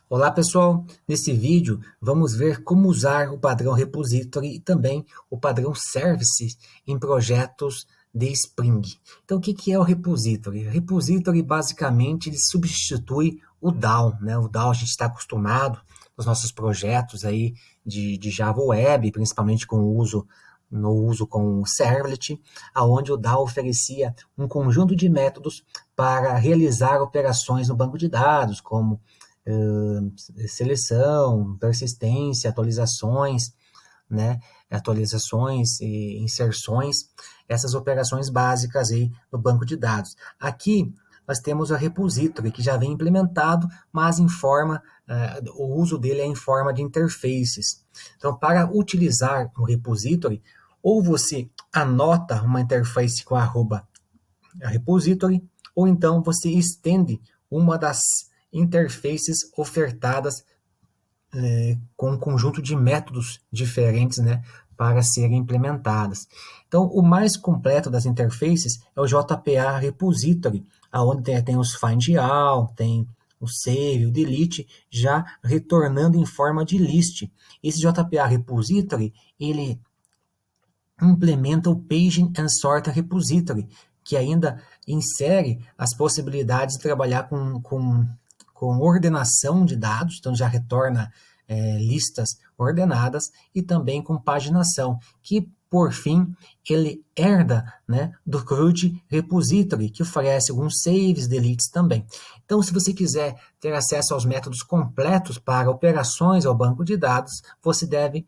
Olá pessoal, nesse vídeo vamos ver como usar o padrão repository e também o padrão service em projetos de Spring. Então o que é o repository? O repository basicamente ele substitui o DAO, né? O DAO a gente está acostumado nos nossos projetos aí de Java Web, principalmente com o uso no uso com o Servlet, aonde o DAO oferecia um conjunto de métodos para realizar operações no banco de dados, como seleção, persistência, atualizações, né? Atualizações e inserções, essas operações básicas aí no banco de dados. Aqui nós temos o repository que já vem implementado, mas em forma, o uso dele é em forma de interfaces. Então, para utilizar o repository, ou você anota uma interface com a repository, ou então você estende uma das interfaces ofertadas com um conjunto de métodos diferentes, né, para serem implementadas. Então, o mais completo das interfaces é o JPA Repository, onde tem os find all, tem o save, o delete, já retornando em forma de list. Esse JPA Repository, ele implementa o Paging and Sort Repository, que ainda insere as possibilidades de trabalhar com ordenação de dados, então já retorna listas ordenadas, e também com paginação, que por fim ele herda, né, do CRUD Repository, que oferece alguns saves, deletes também. Então, se você quiser ter acesso aos métodos completos para operações ao banco de dados, você deve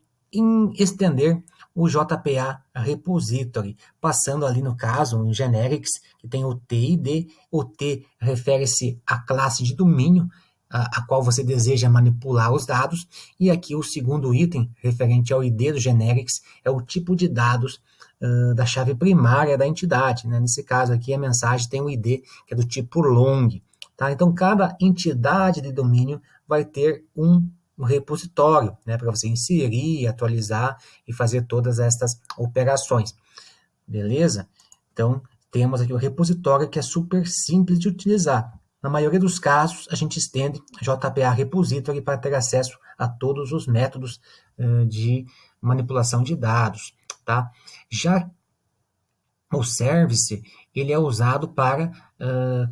estender o JPA Repository, passando ali no caso um generics, que tem o T e D. O T refere-se à classe de domínio a qual você deseja manipular os dados, e aqui o segundo item, referente ao ID do generics, é o tipo de dados da chave primária da entidade, né? Nesse caso aqui a mensagem tem o ID, que é do tipo long. Tá? Então cada entidade de domínio vai ter um repositório, né, para você inserir, atualizar e fazer todas estas operações. Beleza? Então, temos aqui o repositório que é super simples de utilizar. Na maioria dos casos, a gente estende JPA Repository para ter acesso a todos os métodos de manipulação de dados. Tá? Já o service ele é usado para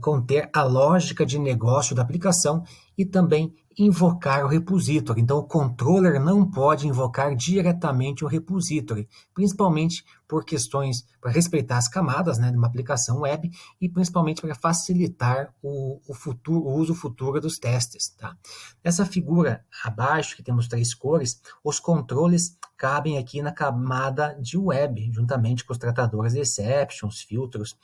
conter a lógica de negócio da aplicação e também invocar o repository. Então, o controller não pode invocar diretamente o repository, principalmente por questões para respeitar as camadas, né, de uma aplicação web e principalmente para facilitar o uso futuro dos testes. Tá? Nessa figura abaixo, que temos três cores, os controles cabem aqui na camada de web, juntamente com os tratadores de exceptions, filtros.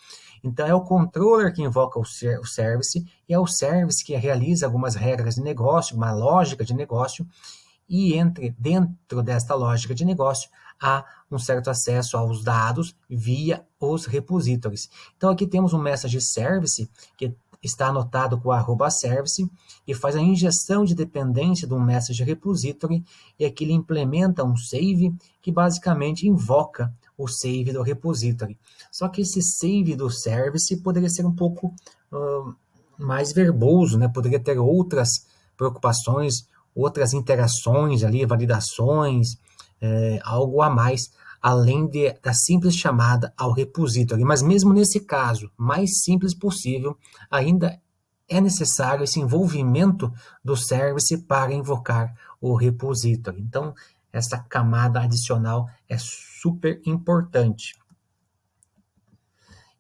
Então, é o controller que invoca o service, e é o service que realiza algumas regras de negócio, uma lógica de negócio, e dentro desta lógica de negócio, há um certo acesso aos dados via os repositories. Então, aqui temos um message service, que está anotado com o @service, e faz a injeção de dependência de um message repository, e aqui ele implementa um save, que basicamente invoca o save do repository. Só que esse save do service poderia ser um pouco mais verboso, né? Poderia ter outras preocupações, outras interações ali, validações, algo a mais, além da simples chamada ao repository. Mas mesmo nesse caso, mais simples possível, ainda é necessário esse envolvimento do service para invocar o repository. Então, essa camada adicional é super importante.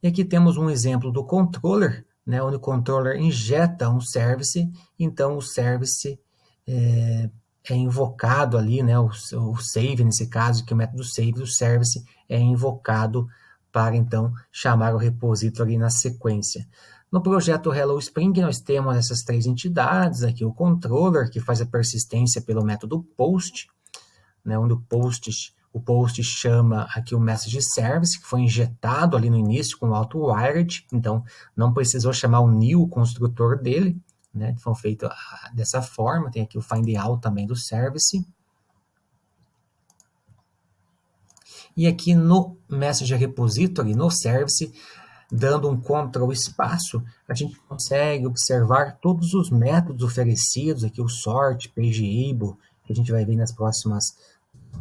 E aqui temos um exemplo do controller, né, onde o controller injeta um service, então o service é invocado ali, né, o save, nesse caso, que é o método save do service é invocado para, então, chamar o repository na sequência. No projeto Hello Spring, nós temos essas três entidades, aqui o controller, que faz a persistência pelo método post, né, onde o post chama aqui o message service, que foi injetado ali no início com o auto-wired, então não precisou chamar o new, o construtor dele, né, foi feito dessa forma. Tem aqui o find all também do service. E aqui no message repository, no service, dando um Ctrl espaço, a gente consegue observar todos os métodos oferecidos, aqui o sort, pageable, que a gente vai ver nas próximas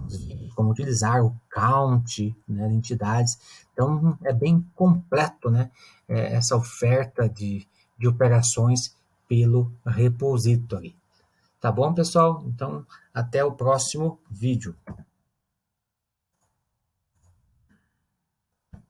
vídeos, como utilizar o count, né, de entidades. Então, é bem completo, né, essa oferta de operações pelo repository. Tá bom, pessoal? Então, até o próximo vídeo.